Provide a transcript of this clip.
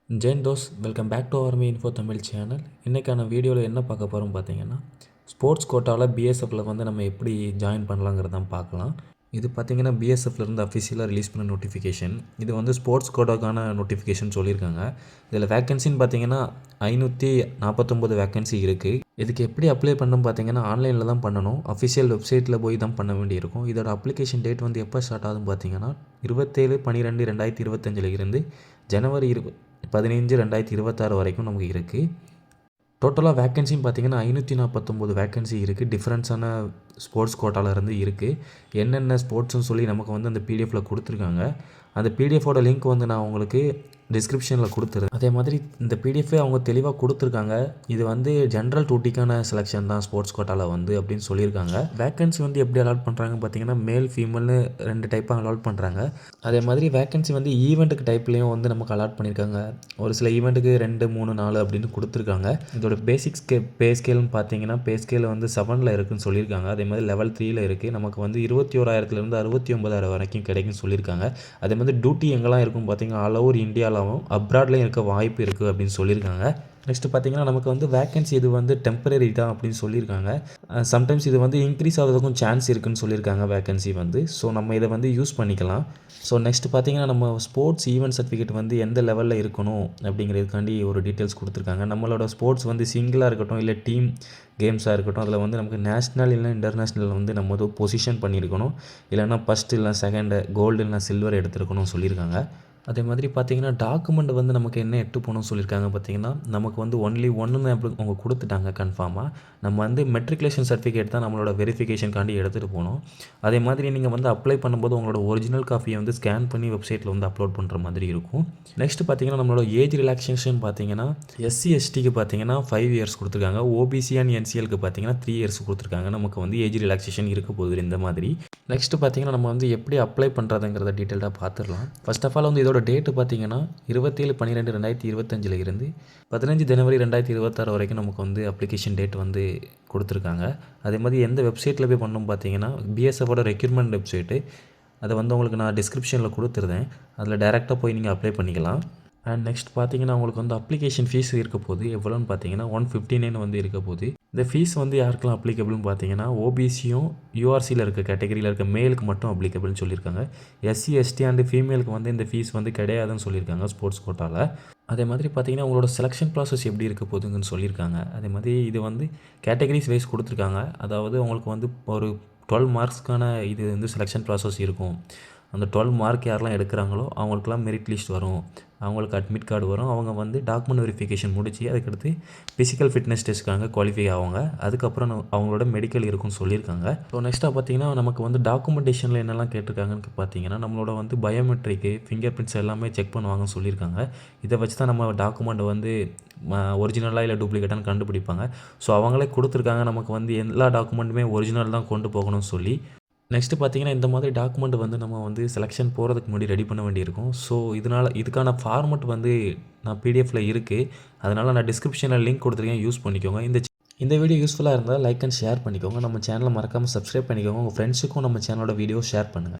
ஜெயின் தோஸ் welcome back to army info Tamil channel. இன்றைக்கான வீடியோவில் என்ன பார்க்க போகிறோம் பார்த்தீங்கன்னா, ஸ்போர்ட்ஸ் கோட்டாவில் பிஎஸ்எஃப்பில் வந்து நம்ம எப்படி ஜாயின் பண்ணலாங்கிறதான் பார்க்கலாம். இது பார்த்தீங்கன்னா பிஎஸ்எஃப்லேருந்து அஃபிஷியலாக ரிலீஸ் பண்ண நோட்டிஃபிகேஷன். இது வந்து ஸ்போர்ட்ஸ் கோட்டாக்கான நோட்டிஃபிகேஷன் சொல்லியிருக்காங்க. இதில் வேக்கன்சின்னு பார்த்தீங்கன்னா 549 வேக்கன்சி இருக்குது. இதுக்கு எப்படி அப்ளை பண்ணணும் பார்த்தீங்கன்னா, ஆன்லைனில் தான் பண்ணணும். அஃபிஷியல் வெப்சைட்டில் போய் தான் பண்ண வேண்டியிருக்கும். இதோட அப்ளிகேஷன் டேட் வந்து எப்போ ஸ்டார்ட் ஆகுதுன்னு பார்த்தீங்கன்னா 27/12/2025 இருந்து ஜனவரி 15/2026 வரைக்கும் நமக்கு இருக்குது. டோட்டலாக வேக்கன்சின்னு பார்த்தீங்கன்னா 549 வேக்கன்சி இருக்குது. டிஃப்ரென்ஸான ஸ்போர்ட்ஸ் கோட்டாலேருந்து இருக்குது. என்னென்ன ஸ்போர்ட்ஸ்னு சொல்லி நமக்கு வந்து அந்த பிடிஎஃப்பில் கொடுத்துருக்காங்க. அந்த பிடிஎஃபோட லிங்க் வந்து நான் உங்களுக்கு டிஸ்கிரிப்ஷனில் கொடுத்துருவேன். அதே மாதிரி இந்த பிடிஎஃபே அவங்க தெளிவாக கொடுத்துருக்காங்க. இது வந்து ஜென்ரல் டூட்டிக்கான செலெக்ஷன் தான் ஸ்போர்ட்ஸ் கோட்டாவில் வந்து அப்படின்னு சொல்லியிருக்காங்க. வேக்கன்சி வந்து எப்படி அலாட் பண்ணுறாங்கன்னு பார்த்தீங்கன்னா, மேல் ஃபீமேல்னு 2 டைப்பாக அலாட் பண்ணுறாங்க. அதே மாதிரி வேக்கன்சி வந்து ஈவெண்ட்டுக்கு டைப்லேயும் வந்து நமக்கு அலாட் பண்ணியிருக்காங்க. ஒரு சில ஈவெண்ட்டுக்கு 2, 3, 4 அப்படின்னு கொடுத்துருக்காங்க. இதோட பேசிக்ஸ் பே ஸ்கேல்னு பார்த்தீங்கன்னா, பே ஸ்கேல் வந்து 7ல் இருக்குதுன்னு சொல்லியிருக்காங்க. அதே மாதிரி லெவல் 3ல் இருக்குது. நமக்கு வந்து 21,000 69,000 வரைக்கும் கிடைக்குன்னு சொல்லியிருக்காங்க. அதே மாதிரி டியூட்டி எங்கெல்லாம் இருக்குன்னு பார்த்தீங்கன்னா, ஆல் ஓவர் இந்தியாவிலும் அப்ராட்லேயும் இருக்க வாய்ப்பு இருக்குது அப்படின்னு சொல்லியிருக்காங்க. நெக்ஸ்ட்டு பார்த்தீங்கன்னா, நமக்கு வந்து வேக்கன்சி இது வந்து டெம்பரரி தான் அப்படின்னு சொல்லியிருக்காங்க. சம்டைம்ஸ் இது வந்து இன்க்ரீஸ் ஆகிறதுக்கும் சான்ஸ் இருக்குதுன்னு சொல்லியிருக்காங்க வேக்கன்சி வந்து. ஸோ நம்ம இதை வந்து யூஸ் பண்ணிக்கலாம். ஸோ நெக்ஸ்ட்டு பார்த்தீங்கன்னா, நம்ம ஸ்போர்ட்ஸ் ஈவெண்ட் சர்டிஃபிகேட் வந்து எந்த லெவலில் இருக்கணும் அப்படிங்கிறதுக்காண்டி ஒரு டீட்டெயில்ஸ் கொடுத்துருக்காங்க. நம்மளோட ஸ்போர்ட்ஸ் வந்து சிங்கிளாக இருக்கட்டும், இல்லை டீம் கேம்ஸாக இருக்கட்டும், அதில் வந்து நமக்கு நேஷ்னல் இல்லை இன்டர்நேஷ்னல் வந்து நம்ம வந்து பொசிஷன் பண்ணியிருக்கணும். இல்லைனா ஃபஸ்ட் இல்லை செகண்டு, கோல்டு இல்லை சில்வர் எடுத்துருக்கணும் சொல்லியிருக்காங்க. அதே மாதிரி பார்த்தீங்கன்னா, டாக்குமெண்ட் வந்து நமக்கு என்ன எட்டு போகணும்னு சொல்லியிருக்காங்க பார்த்தீங்கன்னா, நமக்கு வந்து ஒன்லி ஒன்றுன்னு அப்படி அவங்க கொடுத்துட்டாங்க கன்ஃபார்மாக. நம்ம வந்து மெட்ரிகுலேஷன் சர்டிஃபிகேட் தான் நம்மளோட வெரிஃபிகேஷனுக்காண்டி எடுத்துகிட்டு போகணும். அதே மாதிரி நீங்கள் வந்து அப்ளை பண்ணும்போது உங்களோட ஒரிஜினல் காப்பியை வந்து ஸ்கேன் பண்ணி வெப்சைட்டில் வந்து அப்லோட் பண்ணுற மாதிரி இருக்கும். நெக்ஸ்ட்டு பார்த்தீங்கன்னா, நம்மளோட ஏஜ் ரிலாக்ஸேஷன் பார்த்தீங்கன்னா, எஸ்சி எஸ்டிக்கு பார்த்தீங்கன்னா 5 இயர்ஸ் கொடுத்துருக்காங்க. ஓபிசி அண்ட் என்சிஎலுக்கு பார்த்தீங்கன்னா 3 இயர்ஸ் கொடுத்துருக்காங்க. நமக்கு வந்து ஏஜ் ரிலாக்ஸேஷன் இருக்க போகுது இந்த மாதிரி. நெக்ஸ்ட்டு பார்த்தீங்கன்னா, நம்ம வந்து எப்படி அப்ளை பண்ணுறதுங்கிறத டீட்டெயிலாக பார்த்துடலாம். ஃபர்ஸ்ட் ஆஃப் ஆல் வந்து இதோட டேட்டு பார்த்தீங்கன்னா 27/12/2025 இருந்து 15 ஜனவரி 2026 வரைக்கும் நமக்கு வந்து அப்ளிகேஷன் டேட் வந்து கொடுத்துருக்காங்க. அதே மாதிரி எந்த வெப்சைட்டில் போய் பண்ணணும் பார்த்தீங்கன்னா, பிஎஸ்எஃபோட ரெக்யூர்மெண்ட் வெப்சைட்டு, அதை வந்து உங்களுக்கு நான் டிஸ்கிரிப்ஷனில் கொடுத்துருந்தேன். அதில் டேரெக்டாக போய் நீங்கள் அப்ளை பண்ணிக்கலாம். அண்ட் நெக்ஸ்ட் பார்த்தீங்கன்னா, உங்களுக்கு வந்து அப்ளிகேஷன் ஃபீஸ் இருக்க போது எவ்வளோன்னு பார்த்தீங்கன்னா 159 வந்து இருக்க போது. இந்த ஃபீஸ் வந்து யாருக்கெல்லாம் அப்ளிகபிள்னு பார்த்தீங்கன்னா, ஓபிசியும் யூஆர்சியில் இருக்க கேட்டகரியில் இருக்க மேலுக்கு மட்டும் அப்ளிகபிள்னு சொல்லியிருக்காங்க. எஸ்சி எஸ்டி அண்ட் ஃபீமேலுக்கு வந்து இந்த ஃபீஸ் வந்து கிடையாதுன்னு சொல்லியிருக்காங்க ஸ்போர்ட்ஸ் கோட்டாவில். அதே மாதிரி பார்த்தீங்கன்னா, உங்களோட செலெக்ஷன் ப்ராசஸ் எப்படி இருக்க போகுதுங்கன்னு சொல்லியிருக்காங்க. அதே மாதிரி இது வந்து கேட்டகரிஸ் வைஸ் கொடுத்துருக்காங்க. அதாவது உங்களுக்கு வந்து ஒரு 12 மார்க்ஸ்க்கான இது வந்து செலெக்ஷன் ப்ராசஸ் இருக்கும். அந்த 12 மார்க் யாரெல்லாம் எடுக்கிறாங்களோ அவங்களுக்குலாம் மெரிட் லிஸ்ட் வரும். அவங்களுக்கு அட்மிட் கார்டு வரும். அவங்க வந்து டாக்குமெண்ட் வெரிஃபிகேஷன் முடிச்சு அதுக்கடுத்து ஃபிசிக்கல் ஃபிட்னஸ் டெஸ்ட்டுக்காக குவாலிஃபை ஆவாங்க. அதுக்கப்புறம் அவங்களோட மெடிக்கல் இருக்குன்னு சொல்லியிருக்காங்க. ஸோ நெக்ஸ்ட்டாக பார்த்தீங்கன்னா, நமக்கு வந்து டாக்குமெண்டேஷனில் என்னெல்லாம் கேட்டிருக்காங்கன்னு பார்த்தீங்கன்னா, நம்மளோட வந்து பயோமெட்ரிக்கு ஃபிங்கர் பிரிண்ட்ஸ் எல்லாமே செக் பண்ணுவாங்கன்னு சொல்லியிருக்காங்க. இதை வச்சு தான் நம்ம டாக்குமெண்ட் வந்து ஒரிஜினலாக இல்லை டூப்ளிகேட்டான்னு கண்டுபிடிப்பாங்க. ஸோ அவங்களே கொடுத்துருக்காங்க நமக்கு வந்து எல்லா டாக்குமெண்ட்டுமே ஒரிஜினல் தான் கொண்டு போகணும்னு சொல்லி. நெக்ஸ்ட்டு பார்த்தீங்கன்னா, இந்த மாதிரி டாக்குமெண்ட் வந்து நம்ம வந்து செலெக்ஷன் போகிறதுக்கு முன்னாடி ரெடி பண்ண வேண்டியிருக்கும். ஸோ இதுக்கான ஃபார்மெட் வந்து நான் பிடிஎஃப்ல இருக்குது. அதனால் நான் டிஸ்கிரிப்ஷனில் லிங்க் கொடுத்துருக்கேன், யூஸ் பண்ணிக்கோங்க. இந்த வீடியோ யூஸ்ஃபுல்லாக இருந்தால் லைக் அண்ட் ஷேர் பண்ணிக்கோங்க. நம்ம சேனலை மறக்காமல் சப்ஸ்கிரைப் பண்ணிக்கோங்க. உங்கள் ஃப்ரெண்ட்ஸுக்கும் நம்ம சேனலோட வீடியோ ஷேர் பண்ணுங்கள்.